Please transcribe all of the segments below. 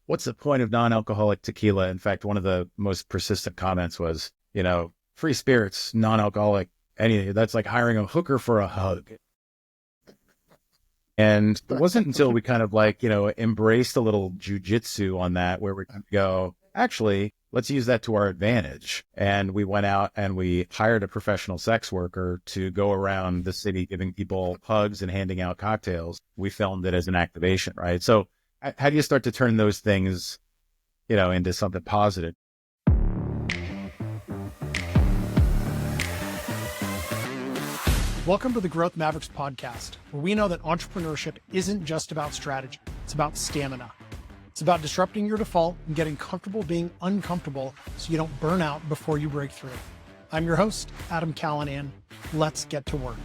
what's the point of non-alcoholic tequila? In fact, one of the most persistent comments was, free spirits, non-alcoholic, anything. That's like hiring a hooker for a hug. And it wasn't until we kind of embraced a little jujitsu on that where we go, actually, let's use that to our advantage. And we went out and we hired a professional sex worker to go around the city giving people hugs and handing out cocktails. We filmed it as an activation, right? So how do you start to turn those things, into something positive? Welcome to the Growth Mavericks podcast, where we know that entrepreneurship isn't just about strategy. It's about stamina. It's about disrupting your default and getting comfortable being uncomfortable so you don't burn out before you break through. I'm your host, Adam Callinan. Let's get to work.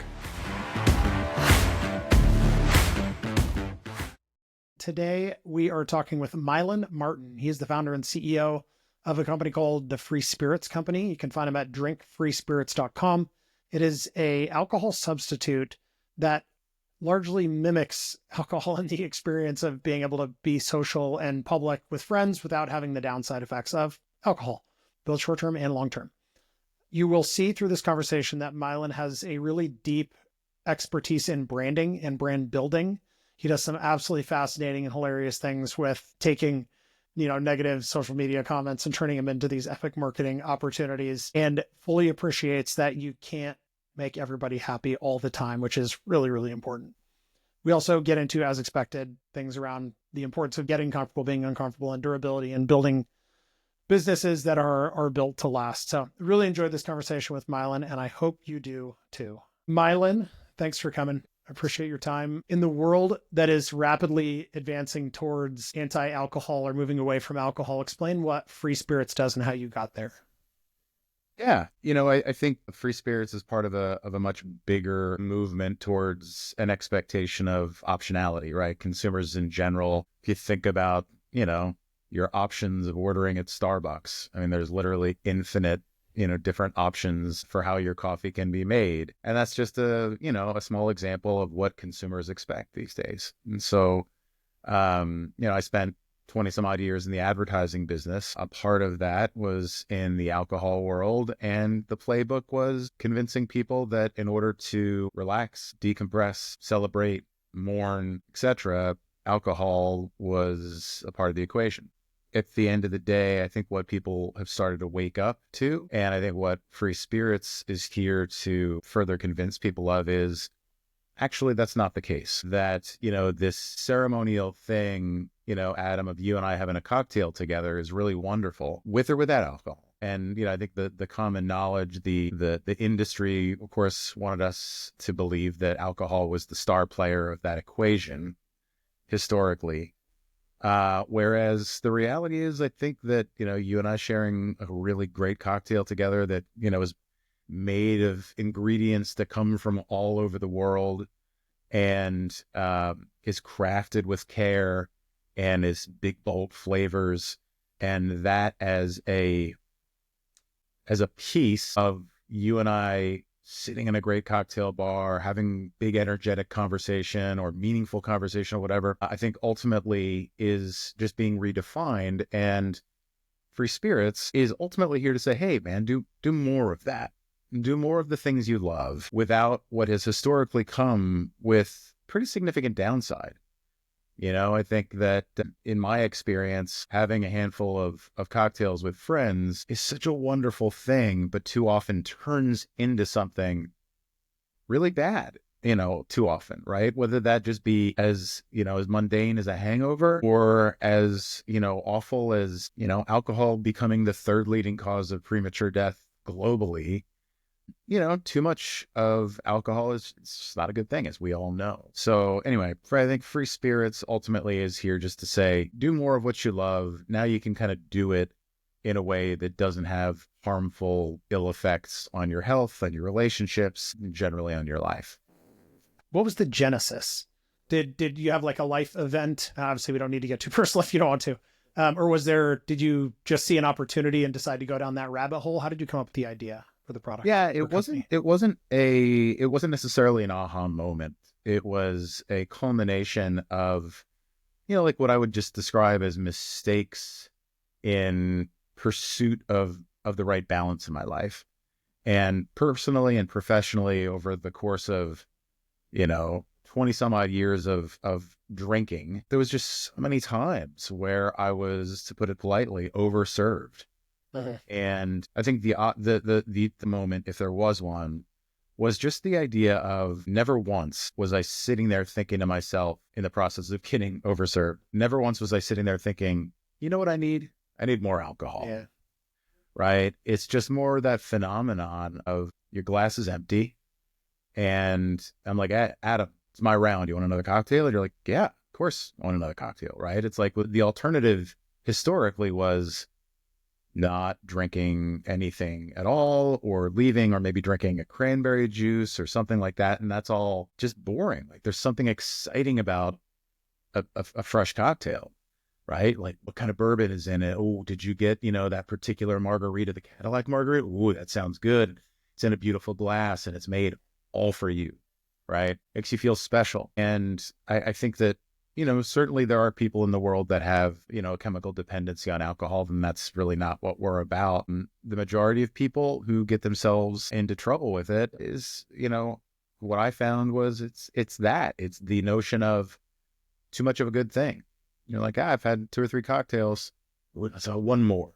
Today, we are talking with Milan Martin. He is the founder and CEO of a company called the Free Spirits Company. You can find him at drinkfreespirits.com. It is an alcohol substitute that largely mimics alcohol in the experience of being able to be social and public with friends without having the downside effects of alcohol, both short-term and long-term. You will see through this conversation that Milan has a really deep expertise in branding and brand building. He does some absolutely fascinating and hilarious things with taking negative social media comments and turning them into these epic marketing opportunities, and fully appreciates that you can't make everybody happy all the time, which is really, really important. We also get into, as expected, things around the importance of getting comfortable, being uncomfortable, and durability, and building businesses that are built to last. So really enjoyed this conversation with Milan, and I hope you do too. Milan, thanks for coming. I appreciate your time. In the world that is rapidly advancing towards anti-alcohol or moving away from alcohol, explain what Free Spirits does and how you got there. Yeah. I think free spirits is part of a much bigger movement towards an expectation of optionality, right? Consumers in general, if you think about, your options of ordering at Starbucks, I mean, there's literally infinite, different options for how your coffee can be made. And that's just a small example of what consumers expect these days. And so, I spent 20 some odd years in the advertising business. A part of that was in the alcohol world. And the playbook was convincing people that in order to relax, decompress, celebrate, mourn, etc., alcohol was a part of the equation. At the end of the day, I think what people have started to wake up to, and I think what Free Spirits is here to further convince people of, is actually that's not the case. That, this ceremonial thing, Adam, of you and I having a cocktail together is really wonderful, with or without alcohol. And, I think the common knowledge, the industry, of course, wanted us to believe that alcohol was the star player of that equation historically. Whereas the reality is, I think that, you and I sharing a really great cocktail together that, is made of ingredients that come from all over the world and is crafted with care and is big, bold flavors. And that as a piece of you and I sitting in a great cocktail bar, having big energetic conversation or meaningful conversation or whatever, I think ultimately is just being redefined. And Free Spirits is ultimately here to say, hey man, do more of that. Do more of the things you love without what has historically come with pretty significant downside. I think that in my experience, having a handful of cocktails with friends is such a wonderful thing, but too often turns into something really bad, too often, right? Whether that just be as mundane as a hangover or as, awful as, alcohol becoming the third leading cause of premature death globally. Too much of alcohol is it's not a good thing, as we all know. So anyway, I think Free Spirits ultimately is here just to say, do more of what you love. Now you can kind of do it in a way that doesn't have harmful ill effects on your health, on your relationships, and generally on your life. What was the genesis? Did you have like a life event? Obviously, we don't need to get too personal if you don't want to. Or did you just see an opportunity and decide to go down that rabbit hole? How did you come up with the idea for the product? Yeah, it wasn't necessarily an aha moment. It was a culmination of, like what I would just describe as mistakes in pursuit of the right balance in my life. And personally and professionally, over the course of, 20 some odd years of drinking, there was just so many times where I was, to put it politely, overserved. Mhm. And I think the moment, if there was one, was just the idea of, never once was I sitting there thinking to myself in the process of getting overserved. Never once was I sitting there thinking, you know what I need? I need more alcohol, Yeah. right? It's just more that phenomenon of your glass is empty. And I'm like, Adam, it's my round. You want another cocktail? And you're like, yeah, of course I want another cocktail, right? It's like the alternative historically was not drinking anything at all, or leaving, or maybe drinking a cranberry juice or something like that. And that's all just boring. Like, there's something exciting about a fresh cocktail, right? Like, what kind of bourbon is in it? Oh, did you get, that particular margarita, the Cadillac margarita? Oh, that sounds good. It's in a beautiful glass and it's made all for you, right? Makes you feel special. And I think that, certainly there are people in the world that have, a chemical dependency on alcohol, and that's really not what we're about. And the majority of people who get themselves into trouble with it is, what I found was it's the notion of too much of a good thing. You're like, I've had 2 or 3 cocktails. So one more.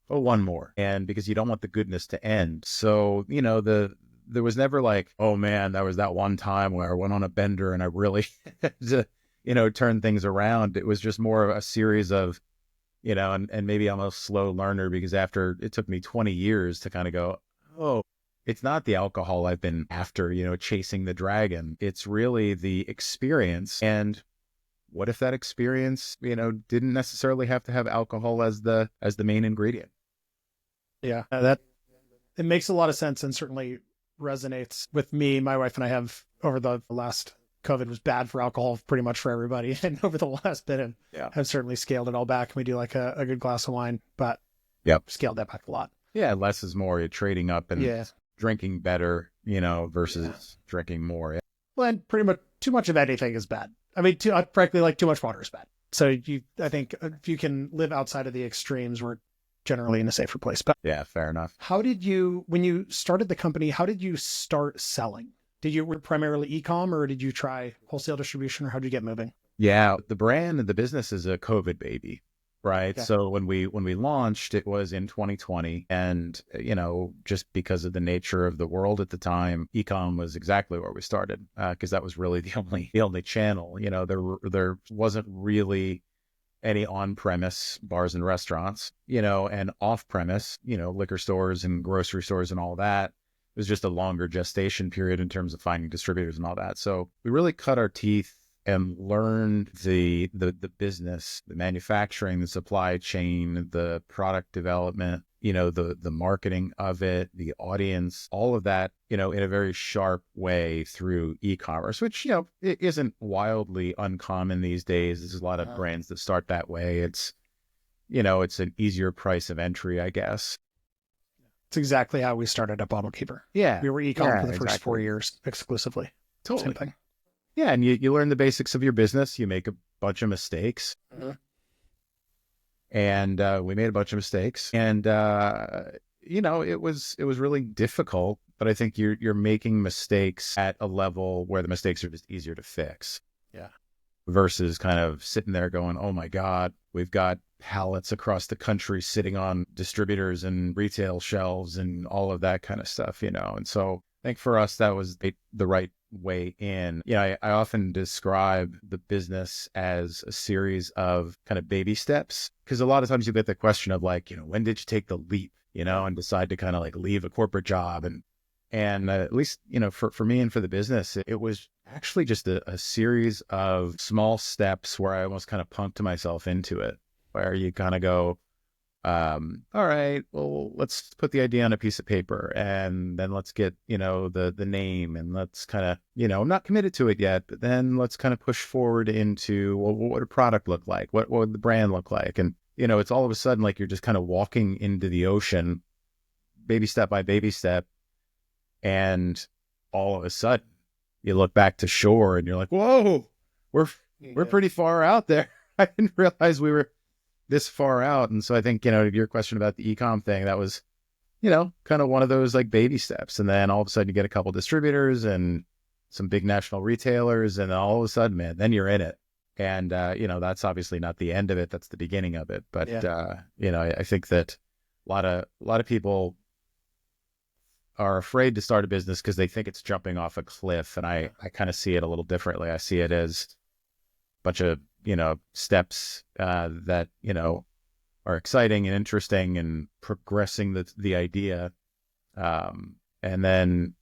Oh, one more. And because you don't want the goodness to end. So, there was never like, oh man, that was that one time where I went on a bender and I really had to, turn things around. It was just more of a series of, and maybe I'm a slow learner, because after it took me 20 years to kind of go, oh, it's not the alcohol I've been after, chasing the dragon. It's really the experience. And what if that experience, didn't necessarily have to have alcohol as the main ingredient? Yeah. That it makes a lot of sense, and certainly resonates with me. My wife and I have, over the last, COVID was bad for alcohol pretty much for everybody. And over the last bit, and Yeah. have certainly scaled it all back. And we do like a good glass of wine, but Yep. scaled that back a lot. Yeah. Less is more. You're trading up and Yeah. drinking better, versus drinking more. Well, and pretty much too much of anything is bad. I mean, frankly, like too much water is bad. So I think if you can live outside of the extremes, we're generally in a safer place. But Yeah, fair enough. when you started the company, how did you start selling? Were primarily e-com, or did you try wholesale distribution, or how did you get moving? Yeah, the brand and the business is a COVID baby, right? Okay. So when we launched, it was in 2020, and just because of the nature of the world at the time, e-com was exactly where we started, because that was really the only channel. There wasn't really any on-premise bars and restaurants, and off-premise, liquor stores and grocery stores and all that. It was just a longer gestation period in terms of finding distributors and all that. So we really cut our teeth and learned the business, the manufacturing, the supply chain, the product development, the marketing of it, the audience, all of that, in a very sharp way through e-commerce, which, it isn't wildly uncommon these days. There's a lot of brands that start that way. It's, it's an easier price of entry, I guess. It's exactly how we started at Bottle Keeper. Yeah. We were e-com Yeah, for the first 4 exactly. years exclusively. Totally. Same thing. Yeah. And you learn the basics of your business. You make a bunch of mistakes. Mhm. And we made a bunch of mistakes. And, it was really difficult. But I think you're making mistakes at a level where the mistakes are just easier to fix. Yeah. Versus kind of sitting there going, oh my God, we've got pallets across the country sitting on distributors and retail shelves and all of that kind of stuff, And so I think for us, that was the right way in. I often describe the business as a series of kind of baby steps, because a lot of times you get the question of like, when did you take the leap, and decide to kind of like leave a corporate job? And at least, for me and for the business, it was actually just a series of small steps where I almost kind of punked myself into it, where you kind of go, all right, well, let's put the idea on a piece of paper, and then let's get, the name, and let's kind of, I'm not committed to it yet, but then let's kind of push forward into, well, what would a product look like? What would the brand look like? And, it's all of a sudden like you're just kind of walking into the ocean, baby step by baby step. And all of a sudden you look back to shore and you're like, whoa, we're pretty far out there. I didn't realize we were this far out. And so I think, your question about the e-com thing, that was, kind of one of those like baby steps. And then all of a sudden you get a couple distributors and some big national retailers, and all of a sudden, man, then you're in it. And, that's obviously not the end of it. That's the beginning of it. But, Yeah. I think that a lot of people are afraid to start a business because they think it's jumping off a cliff. And I kind of see it a little differently. I see it as a bunch of, steps that, are exciting and interesting and progressing the idea. And then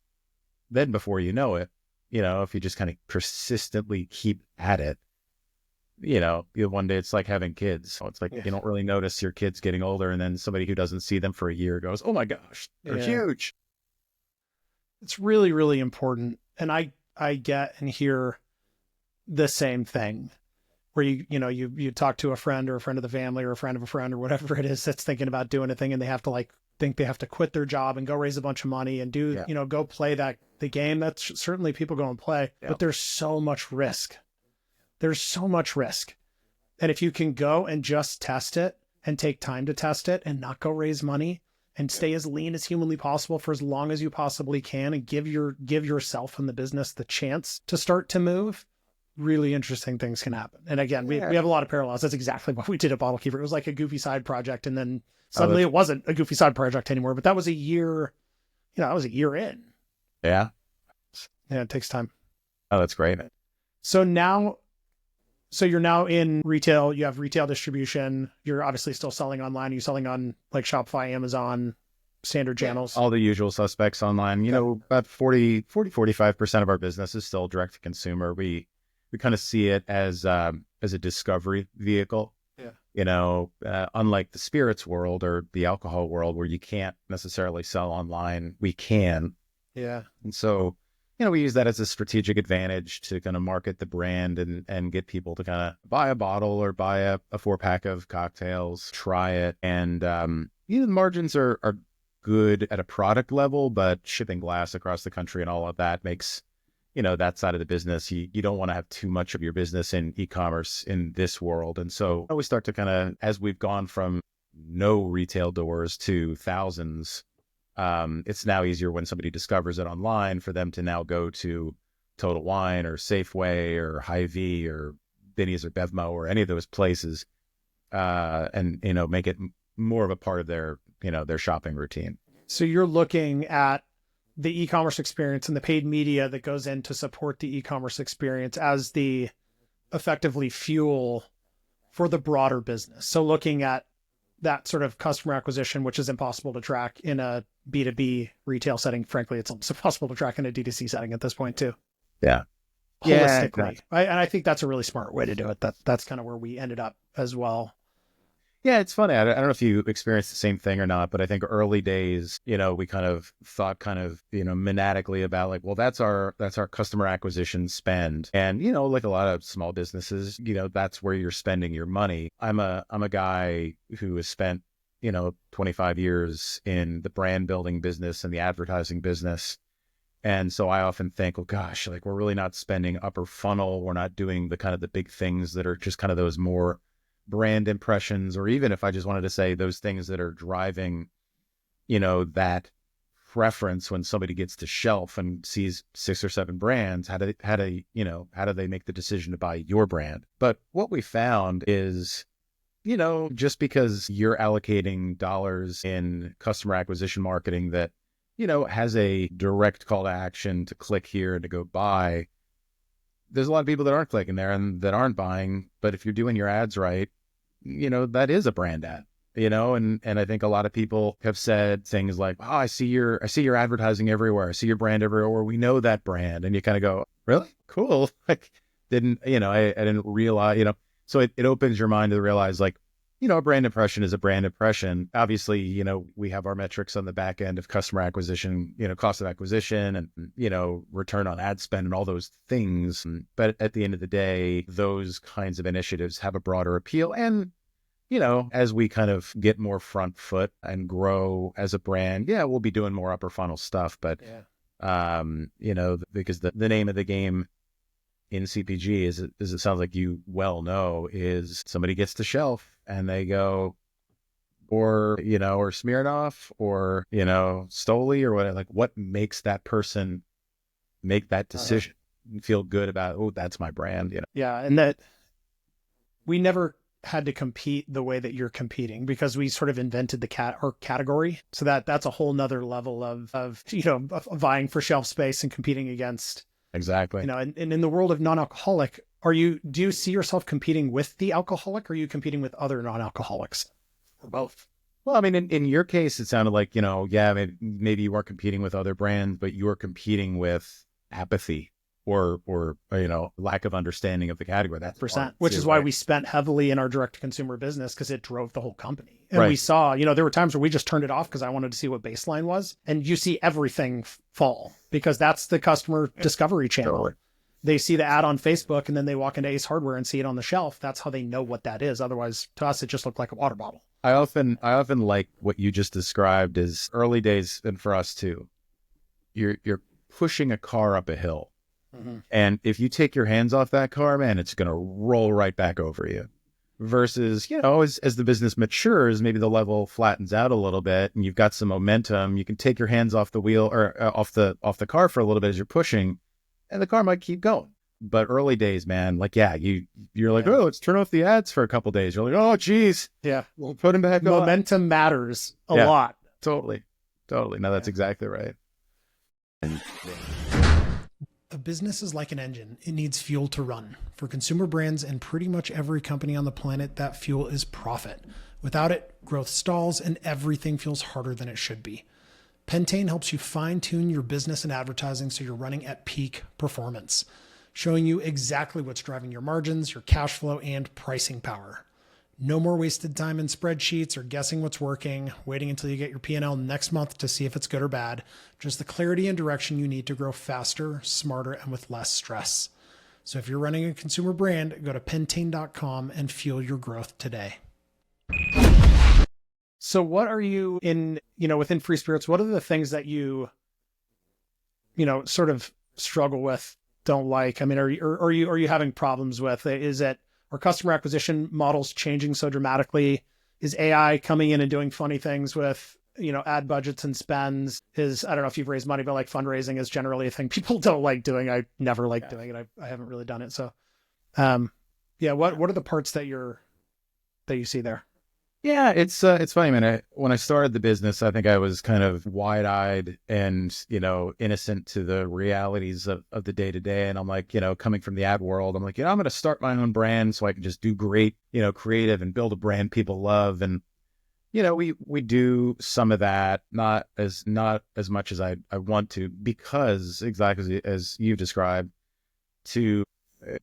before you know it, if you just kind of persistently keep at it, one day it's like having kids. So it's like Yeah. you don't really notice your kids getting older, and then somebody who doesn't see them for a year goes, "Oh my gosh, they're Yeah. huge." It's really, really important. And I get and hear the same thing where you talk to a friend or a friend of the family or a friend of a friend or whatever it is that's thinking about doing a thing, and they have to think they have to quit their job and go raise a bunch of money and do, go play the game. That's certainly people go and play, but there's so much risk. There's so much risk. And if you can go and just test it and take time to test it and not go raise money and stay as lean as humanly possible for as long as you possibly can, and give yourself and the business the chance to start to move, really interesting things can happen. And again, we have a lot of parallels. That's exactly what we did at Bottle Keeper. It was like a goofy side project, and then suddenly it wasn't a goofy side project anymore. But that was a year, that was a year in. Yeah. Yeah, it takes time. Oh, that's great. So you're now in retail. You have retail distribution. You're obviously still selling online. Are you selling on like Shopify, Amazon, standard channels? All the usual suspects online. About 45% of our business is still direct to consumer. We kind of see it as a discovery vehicle. Yeah. Unlike the spirits world or the alcohol world where you can't necessarily sell online, we can. Yeah. And so, we use that as a strategic advantage to kind of market the brand and get people to kind of buy a bottle or buy a 4-pack of cocktails, try it. And, the margins are good at a product level, but shipping glass across the country and all of that makes, that side of the business, you don't want to have too much of your business in e-commerce in this world. And so we start to kind of, as we've gone from no retail doors to thousands, it's now easier when somebody discovers it online for them to now go to Total Wine or Safeway or Hy-Vee or Binny's or Bevmo or any of those places, and, make it more of a part of their shopping routine. So you're looking at the e-commerce experience and the paid media that goes in to support the e-commerce experience as the effectively fuel for the broader business. So looking at that sort of customer acquisition, which is impossible to track in a B2B retail setting. Frankly, it's almost impossible to track in a D2C setting at this point too. Yeah. Holistically. Yeah, exactly. And I think that's a really smart way to do it. That's kind of where we ended up as well. Yeah, it's funny. I don't know if you experienced the same thing or not, but I think early days, we kind of thought monadically about like, well, that's our customer acquisition spend. And, like a lot of small businesses, that's where you're spending your money. I'm a guy who has spent, 25 years in the brand building business and the advertising business. And so I often think, oh gosh, like we're really not spending upper funnel. We're not doing the kind of the big things that are just kind of those more brand impressions, or even if I just wanted to say those things that are driving, that preference when somebody gets to shelf and sees 6 or 7 brands, how do they make the decision to buy your brand? But what we found is, just because you're allocating dollars in customer acquisition marketing that, has a direct call to action to click here and to go buy, there's a lot of people that aren't clicking there and that aren't buying. But if you're doing your ads right, that is a brand ad, and I think a lot of people have said things like, oh, I see your advertising everywhere. I see your brand everywhere. We know that brand. And you kind of go, really? Cool. Like I didn't realize, so it opens your mind to realize like, a brand impression is a brand impression. Obviously, we have our metrics on the back end of customer acquisition, cost of acquisition and, return on ad spend and all those things. But at the end of the day, those kinds of initiatives have a broader appeal. And, as we kind of get more front foot and grow as a brand, we'll be doing more upper funnel stuff. But, because the name of the game in CPG, as it sounds like you well know, is somebody gets to shelf and they go, or, or Smirnoff or, Stoli or whatever, like what makes that person make that decision and feel good about, oh, that's my brand, Yeah. And that we never had to compete the way that you're competing because we sort of invented the category. So that's a whole nother level of vying for shelf space and competing against. Exactly. And in the world of non-alcoholic, do you see yourself competing with the alcoholic, or are you competing with other non-alcoholics, or both? Well, I mean, in your case, it sounded like, maybe you weren't competing with other brands, but you were competing with apathy or lack of understanding of the category. That's percent, which is why we spent heavily in our direct to consumer business, because it drove the whole company. And we saw, there were times where we just turned it off because I wanted to see what baseline was. And you see everything fall because that's the customer discovery channel. Totally. They see the ad on Facebook and then they walk into Ace Hardware and see it on the shelf. That's how they know what that is. Otherwise, to us, it just looked like a water bottle. I often like what you just described as early days, and for us too. You're pushing a car up a hill. Mm-hmm. And if you take your hands off that car, man, it's going to roll right back over you. Versus, as the business matures, maybe the level flattens out a little bit and you've got some momentum. You can take your hands off the wheel or off the car for a little bit as you're pushing, and the car might keep going. But early days, man, like, you're like, oh, let's turn off the ads for a couple of days. You're like, oh, geez. Yeah. We'll put them back on. Momentum matters a lot. Totally. No, that's exactly right. A business is like an engine. It needs fuel to run. For consumer brands and pretty much every company on the planet, that fuel is profit. Without it, growth stalls and everything feels harder than it should be. Pentane helps you fine-tune your business and advertising so you're running at peak performance, showing you exactly what's driving your margins, your cash flow, and pricing power. No more wasted time in spreadsheets or guessing what's working, waiting until you get your P&L next month to see if it's good or bad. Just the clarity and direction you need to grow faster, smarter, and with less stress. So if you're running a consumer brand, go to pentane.com and fuel your growth today. So what are you within Free Spirits, what are the things that you sort of struggle with, don't like? I mean, are you having problems with? Is it, are customer acquisition models changing so dramatically? Is AI coming in and doing funny things with, ad budgets and spends? I don't know if you've raised money, but like fundraising is generally a thing people don't like doing. I never like doing it. I haven't really done it. So, what are the parts that you see there? Yeah, it's funny, man. When I started the business, I think I was kind of wide-eyed and, innocent to the realities of the day-to-day. And I'm like, coming from the ad world, I'm like, I'm going to start my own brand so I can just do great, creative and build a brand people love. And, we do some of that, not as much as I want to, because exactly as you've described, to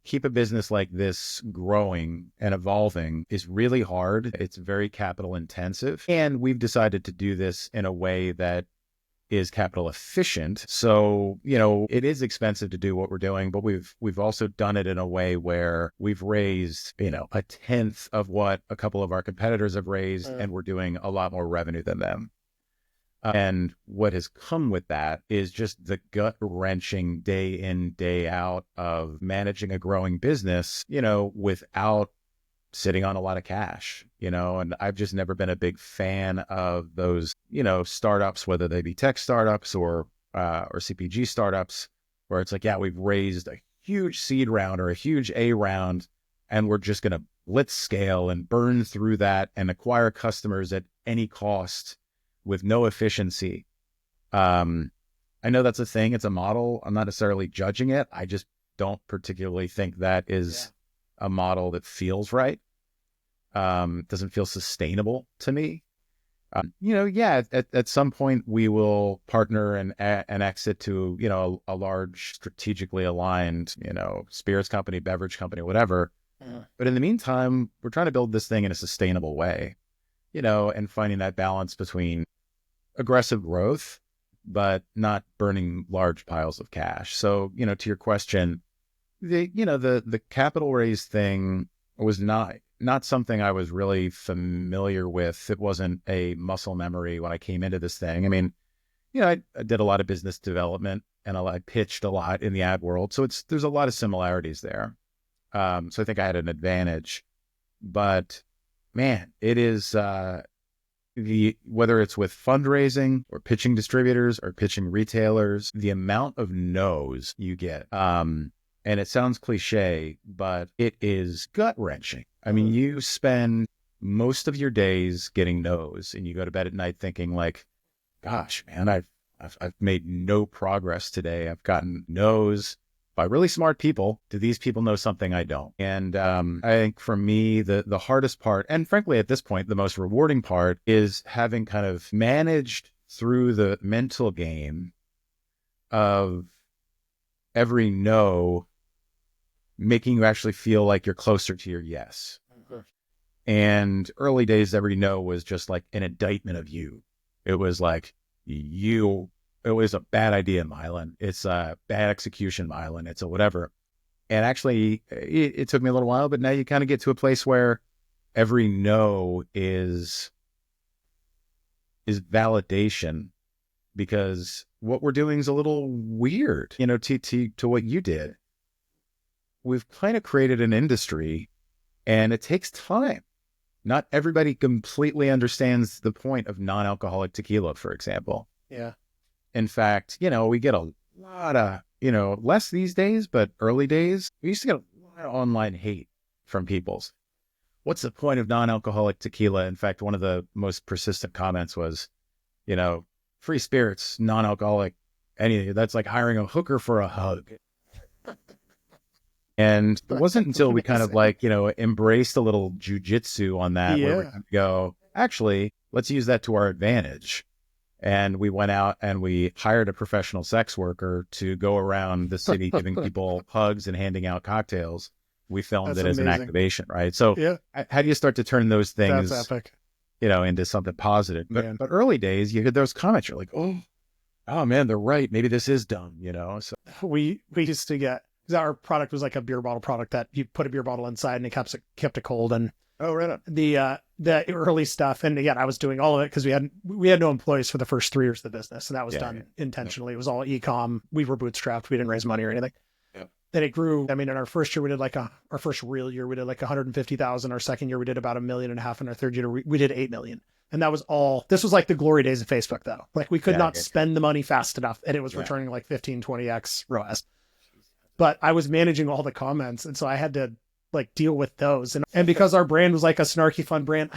keep a business like this growing and evolving is really hard. It's very capital intensive. And we've decided to do this in a way that is capital efficient. So, it is expensive to do what we're doing, but we've also done it in a way where we've raised, a tenth of what a couple of our competitors have raised, and we're doing a lot more revenue than them. And what has come with that is just the gut-wrenching day in, day out of managing a growing business, without sitting on a lot of cash, and I've just never been a big fan of those, startups, whether they be tech startups or CPG startups, where it's like, we've raised a huge seed round or a huge A round, and we're just going to Blitzscale and burn through that and acquire customers at any cost with no efficiency. I know that's a thing. It's a model. I'm not necessarily judging it. I just don't particularly think that is a model that feels right. Doesn't feel sustainable to me. At some point we will partner and exit to, a large strategically aligned, spirits company, beverage company, whatever. But in the meantime, we're trying to build this thing in a sustainable way, and finding that balance between aggressive growth, but not burning large piles of cash. So, to your question, the capital raise thing was not something I was really familiar with. It wasn't a muscle memory when I came into this thing. I mean, I did a lot of business development and I pitched a lot in the ad world. So there's a lot of similarities there. So I think I had an advantage, but man, it is, whether it's with fundraising or pitching distributors or pitching retailers, the amount of no's you get. And it sounds cliche, but it is gut wrenching. I mean, you spend most of your days getting no's, and you go to bed at night thinking like, gosh, man, I've made no progress today. I've gotten no's by really smart people. Do these people know something I don't? And I think for me, the hardest part, and frankly, at this point, the most rewarding part, is having kind of managed through the mental game of every no, making you actually feel like you're closer to your yes. And early days, every no was just like an indictment of you. It was like, it was a bad idea, Milan. It's a bad execution, Milan. It's a whatever. And actually, it took me a little while, but now you kind of get to a place where every no is validation, because what we're doing is a little weird, to what you did. We've kind of created an industry, and it takes time. Not everybody completely understands the point of non-alcoholic tequila, for example. Yeah. In fact, we get a lot of, less these days, but early days, we used to get a lot of online hate from people. What's the point of non-alcoholic tequila? In fact, one of the most persistent comments was, free spirits, non-alcoholic, anything. That's like hiring a hooker for a hug. And it wasn't until we kind of embraced a little jujitsu on that, where we go, actually, let's use that to our advantage. And we went out and we hired a professional sex worker to go around the city giving people hugs and handing out cocktails. We filmed it as an activation, right? So how do you start to turn those things, that's epic, into something positive? But early days, you hear those comments, you're like, oh man, they're right. Maybe this is dumb, So we used to get, our product was like a beer bottle product that you put a beer bottle inside and it kept it cold. And right on. The early stuff, and again, I was doing all of it because we had no employees for the first 3 years of the business, and that was done intentionally. It was all e-com. We were bootstrapped. We didn't raise money or anything. Then it grew. I mean, in our first year, we did our first real year, we did like 150,000. Our second year, we did about 1.5 million. And our third year, we did 8 million. And that was all. This was like the glory days of Facebook, though. Like we could not spend the money fast enough, and it was returning like 15, 20x ROAS. But I was managing all the comments, and so I had to deal with those. And because our brand was like a snarky, fun brand,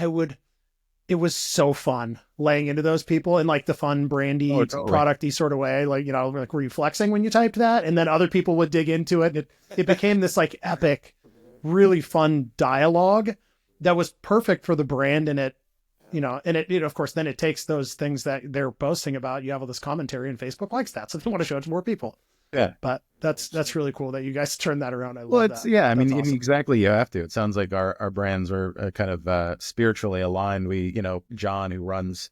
it was so fun laying into those people in like the fun, brandy, producty sort of way. Were you flexing when you typed that? And then other people would dig into it. It became this like epic, really fun dialogue that was perfect for the brand. And of course, then it takes those things that they're boasting about. You have all this commentary, and Facebook likes that. So they want to show it to more people. Yeah. But that's really cool that you guys turned that around. I love that. Yeah, I mean, awesome. exactly. You have to. It sounds like our brands are kind of spiritually aligned. We, John, who runs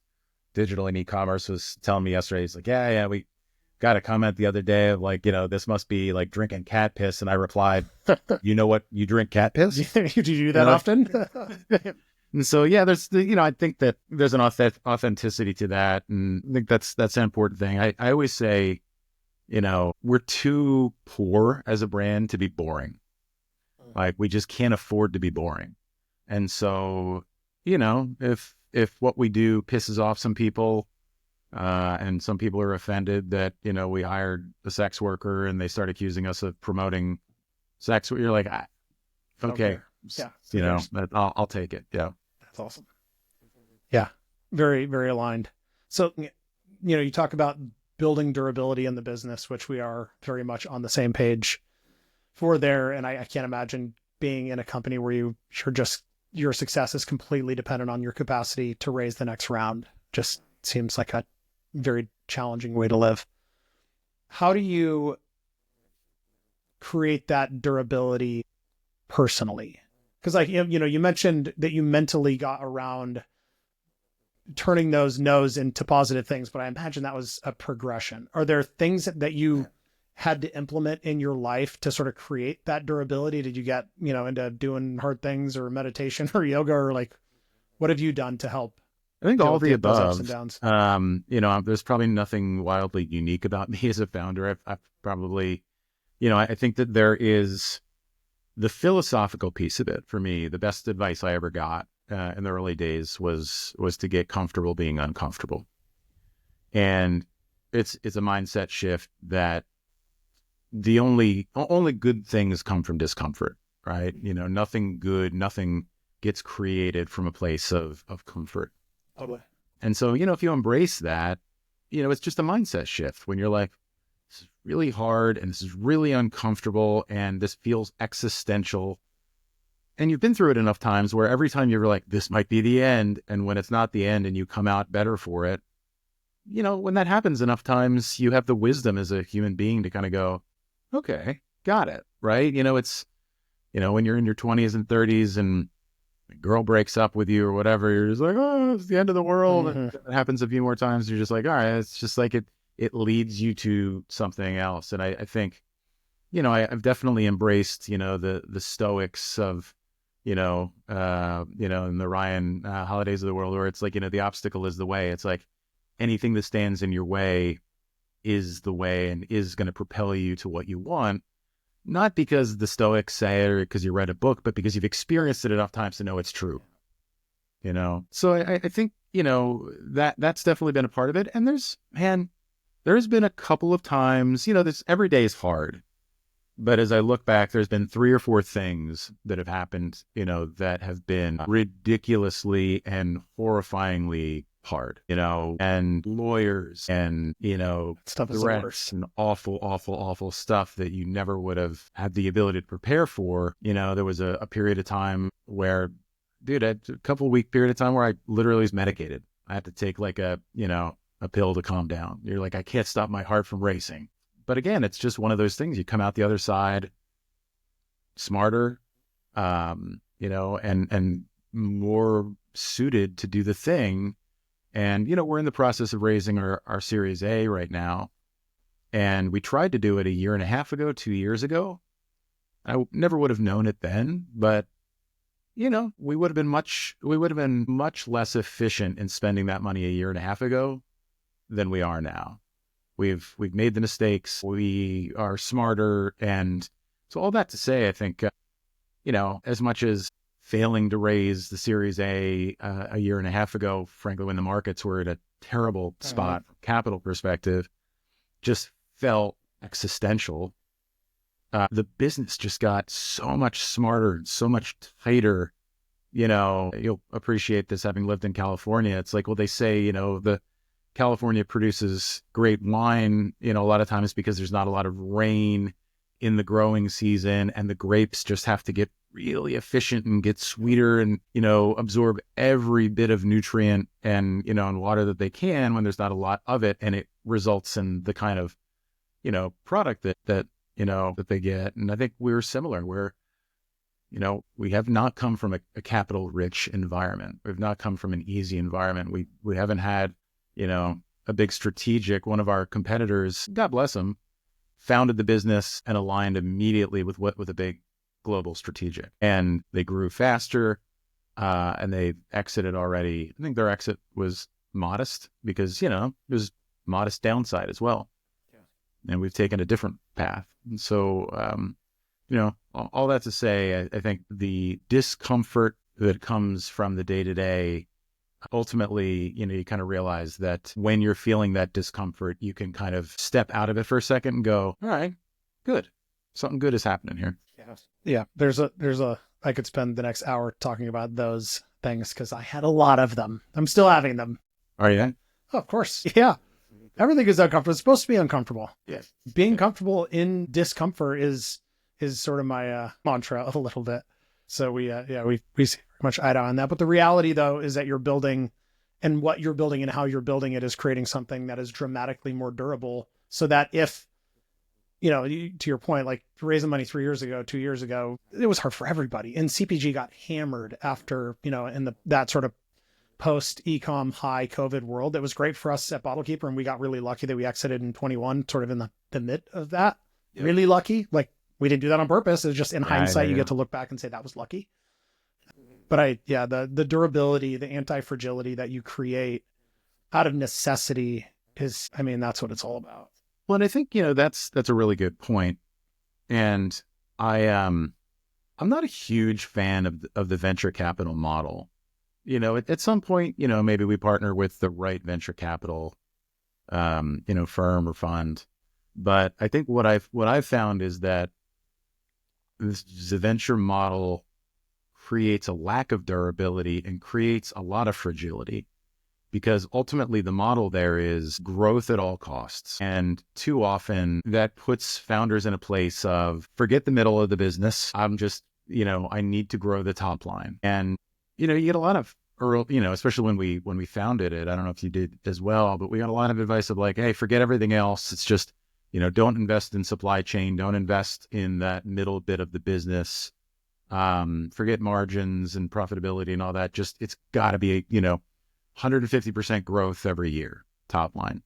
digital and e-commerce, was telling me yesterday, he's like, yeah, we got a comment the other day of this must be like drinking cat piss. And I replied, you know what? You drink cat piss? Do you do that often? And so, there's I think that there's an authenticity to that. And I think that's an important thing. I always say, we're too poor as a brand to be boring. Like we just can't afford to be boring. And so, if what we do pisses off some people, and some people are offended that, we hired a sex worker and they start accusing us of promoting sex, you're like, okay, I'll take it. Yeah. That's awesome. Yeah. Very, very aligned. So, you talk about building durability in the business, which we are very much on the same page for there. And I can't imagine being in a company where your success is completely dependent on your capacity to raise the next round. Just seems like a very challenging way to live. How do you create that durability personally? Because you mentioned that you mentally got around turning those no's into positive things, but I imagine that was a progression. Are there things that you had to implement in your life to sort of create that durability? Did you get, into doing hard things or meditation or yoga, or what have you done to help I think deal all with the those ups and above. downs? There's probably nothing wildly unique about me as a founder. I've probably, I think that there is the philosophical piece of it for me. The best advice I ever got in the early days was to get comfortable being uncomfortable, and it's a mindset shift that the only good things come from discomfort, right? Nothing gets created from a place of comfort. Totally. And so, if you embrace that, it's just a mindset shift when you're like, this is really hard and this is really uncomfortable and this feels existential. And you've been through it enough times where every time you're like, this might be the end. And when it's not the end and you come out better for it, when that happens enough times, you have the wisdom as a human being to kind of go, okay, got it. Right. When you're in your 20s and 30s and a girl breaks up with you or whatever, you're just like, oh, it's the end of the world. Mm-hmm. It happens a few more times. You're just like, all right, it's just like it leads you to something else. And I think, I've definitely embraced, the stoics of, in the Ryan holidays of the world, where it's like, the obstacle is the way. It's like anything that stands in your way is the way and is going to propel you to what you want. Not because the Stoics say it or because you read a book, but because you've experienced it enough times to know it's true. So I think, that's definitely been a part of it. And there's been a couple of times, this every day is hard. But as I look back, there's been 3 or 4 things that have happened, that have been ridiculously and horrifyingly hard, and lawyers and, Stuff is the threats worst. and awful, awful, awful stuff that you never would have had the ability to prepare for. There was a period of time where, dude, a couple of week period of time where I literally was medicated. I had to take like a pill to calm down. You're like, I can't stop my heart from racing. But again, it's just one of those things. You come out the other side smarter, and more suited to do the thing. And, we're in the process of raising our Series A right now. And we tried to do it a year and a half ago, 2 years ago. I never would have known it then, but, we would have been much less efficient in spending that money a year and a half ago than we are now. We've made the mistakes. We are smarter. And so all that to say, I think, as much as failing to raise the Series A a year and a half ago, frankly, when the markets were at a terrible spot from a capital perspective, just felt existential. The business just got so much smarter and so much tighter. You'll appreciate this having lived in California. It's like, well, they say, the California produces great wine, a lot of times because there's not a lot of rain in the growing season, and the grapes just have to get really efficient and get sweeter and, absorb every bit of nutrient and, and water that they can when there's not a lot of it. And it results in the kind of, product that they get. And I think we're similar where, we have not come from a capital rich environment. We've not come from an easy environment. We haven't had, a big strategic. One of our competitors, God bless them, founded the business and aligned immediately with a big global strategic, and they grew faster, and they exited already. I think their exit was modest because, there's modest downside as well. Yeah. And we've taken a different path. And so, all that to say, I think the discomfort that comes from the day-to-day, ultimately, you kind of realize that when you're feeling that discomfort, you can kind of step out of it for a second and go, all right, good. Something good is happening here. Yeah. I could spend the next hour talking about those things because I had a lot of them. I'm still having them. Are you? Oh, of course. Yeah. Everything is uncomfortable. It's supposed to be uncomfortable. Yes. Being comfortable in discomfort is sort of my mantra a little bit. So we see very much eye to eye on that. But the reality, though, is that you're building, and what you're building and how you're building it is creating something that is dramatically more durable. So that if, to your point, like raising money 3 years ago, 2 years ago, it was hard for everybody. And CPG got hammered after, in that sort of post e-com high COVID world. It was great for us at Bottle Keeper, and we got really lucky that we exited in 21, sort of in the mid of that. Yep. Really lucky. Like, we didn't do that on purpose. It's just in hindsight, you get to look back and say that was lucky. But the durability, the anti-fragility that you create out of necessity is, I mean, that's what it's all about. Well, and I think, that's a really good point. And I'm not a huge fan of the venture capital model. At some point, maybe we partner with the right venture capital, firm or fund. But I think what I've found is that the venture model creates a lack of durability and creates a lot of fragility, because ultimately the model there is growth at all costs. And too often that puts founders in a place of forget the middle of the business. I'm just, I need to grow the top line. And, you get a lot of early, especially when we founded it, I don't know if you did as well, but we got a lot of advice of like, hey, forget everything else. It's just, don't invest in supply chain, don't invest in that middle bit of the business. Forget margins and profitability and all that. Just, it's gotta be, 150% growth every year, top line.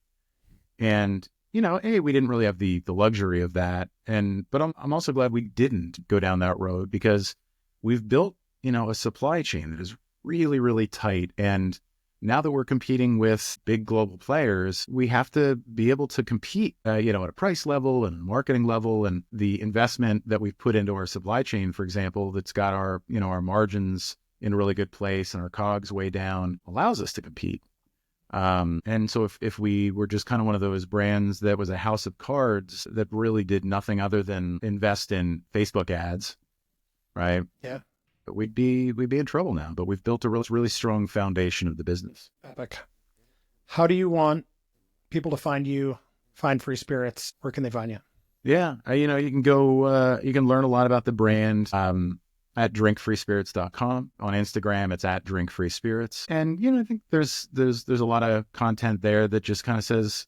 And, hey, we didn't really have the luxury of that. But I'm also glad we didn't go down that road, because we've built, a supply chain that is really, really tight. And now that we're competing with big global players, we have to be able to compete, at a price level and marketing level. And the investment that we've put into our supply chain, for example, that's got our, our margins in a really good place and our COGS way down, allows us to compete. And so if we were just kind of one of those brands that was a house of cards that really did nothing other than invest in Facebook ads, right? Yeah. But we'd be in trouble now. But we've built a really strong foundation of the business. Epic. How do you want people to find you, find Free Spirits? Where can they find you? Yeah, you can go, you can learn a lot about the brand at drinkfreespirits.com. On Instagram, it's at drinkfreespirits. And, I think there's a lot of content there that just kind of says,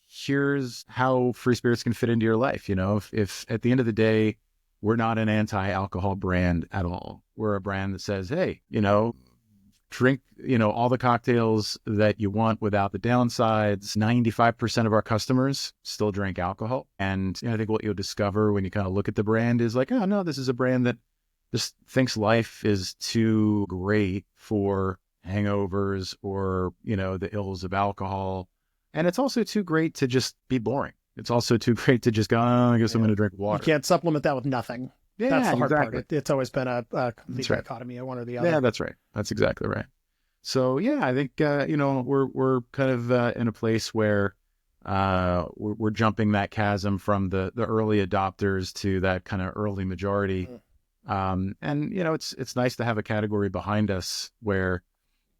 here's how free spirits can fit into your life. If at the end of the day, we're not an anti-alcohol brand at all. We're a brand that says, hey, drink, all the cocktails that you want without the downsides. 95% of our customers still drink alcohol. And I think what you'll discover when you kind of look at the brand is like, oh no, this is a brand that just thinks life is too great for hangovers or, the ills of alcohol. And it's also too great to just be boring. It's also too great to just go, oh, I guess I'm going to drink water. You can't supplement that with nothing. Yeah, that's the hard exactly. part. It's always been a complete right. dichotomy of one or the other. Yeah, that's right. That's exactly right. So yeah, I think, we're kind of in a place where we're jumping that chasm from the early adopters to that kind of early majority. And, it's nice to have a category behind us where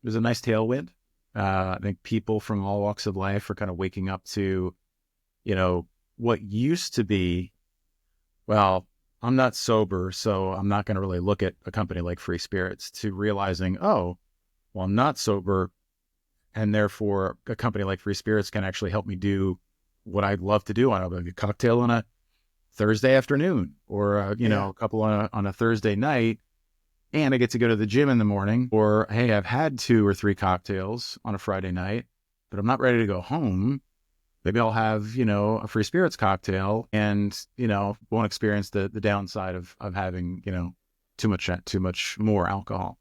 there's a nice tailwind. I think people from all walks of life are kind of waking up to, what used to be, well, I'm not sober, so I'm not going to really look at a company like Free Spirits, to realizing, oh, well, I'm not sober, and therefore a company like Free Spirits can actually help me do what I'd love to do on a cocktail on a Thursday afternoon, or a couple on a Thursday night, and I get to go to the gym in the morning. Or hey, I've had 2 or 3 cocktails on a Friday night, but I'm not ready to go home. Maybe I'll have, a Free Spirits cocktail and, won't experience the downside of having, too much more alcohol.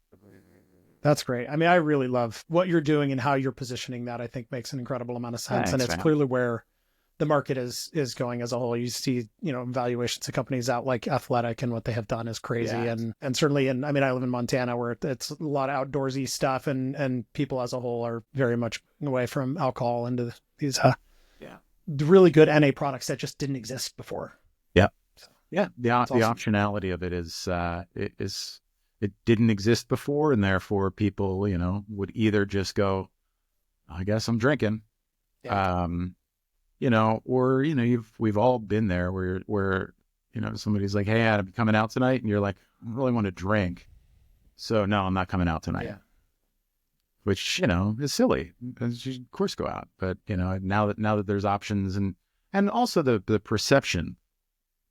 That's great. I mean, I really love what you're doing and how you're positioning that. I think makes an incredible amount of sense. Thanks, and it's man. clearly where the market is going as a whole. You see, valuations of companies out like Athletic, and what they have done is crazy. Yes. And certainly I live in Montana, where it's a lot of outdoorsy stuff, and people as a whole are very much away from alcohol into these really good NA products that just didn't exist before. Yeah. So, yeah. The awesome. optionality of it is, it didn't exist before. And therefore people, would either just go, I guess I'm drinking. Yeah. Or, we've all been there where, somebody's like, hey, I'm coming out tonight. And you're like, I really want to drink. So no, I'm not coming out tonight. Yeah. Which, is silly. You should, of course, go out. But, now that there's options, and also the perception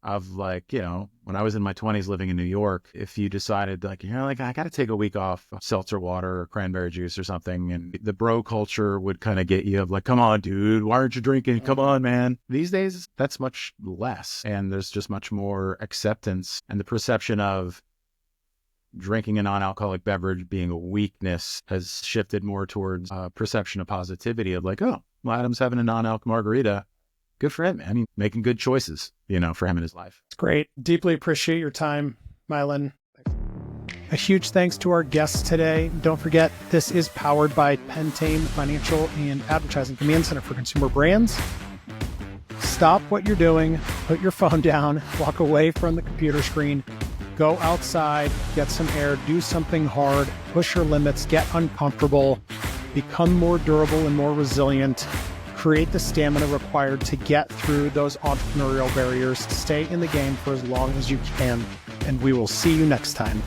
of like, when I was in my 20s living in New York, if you decided like, I got to take a week off seltzer water or cranberry juice or something, and the bro culture would kind of get you of like, come on, dude, why aren't you drinking? Come on, man. These days, that's much less. And there's just much more acceptance, and the perception of, drinking a non-alcoholic beverage being a weakness has shifted more towards perception of positivity of like, oh, well, Adam's having a non-alc margarita. Good for him, man. He's making good choices, for him in his life. It's great. Deeply appreciate your time, Milan. A huge thanks to our guests today. Don't forget, this is powered by Pentane Financial and Advertising Command Center for Consumer Brands. Stop what you're doing, put your phone down, walk away from the computer screen, go outside, get some air, do something hard, push your limits, get uncomfortable, become more durable and more resilient, create the stamina required to get through those entrepreneurial barriers, stay in the game for as long as you can, and we will see you next time.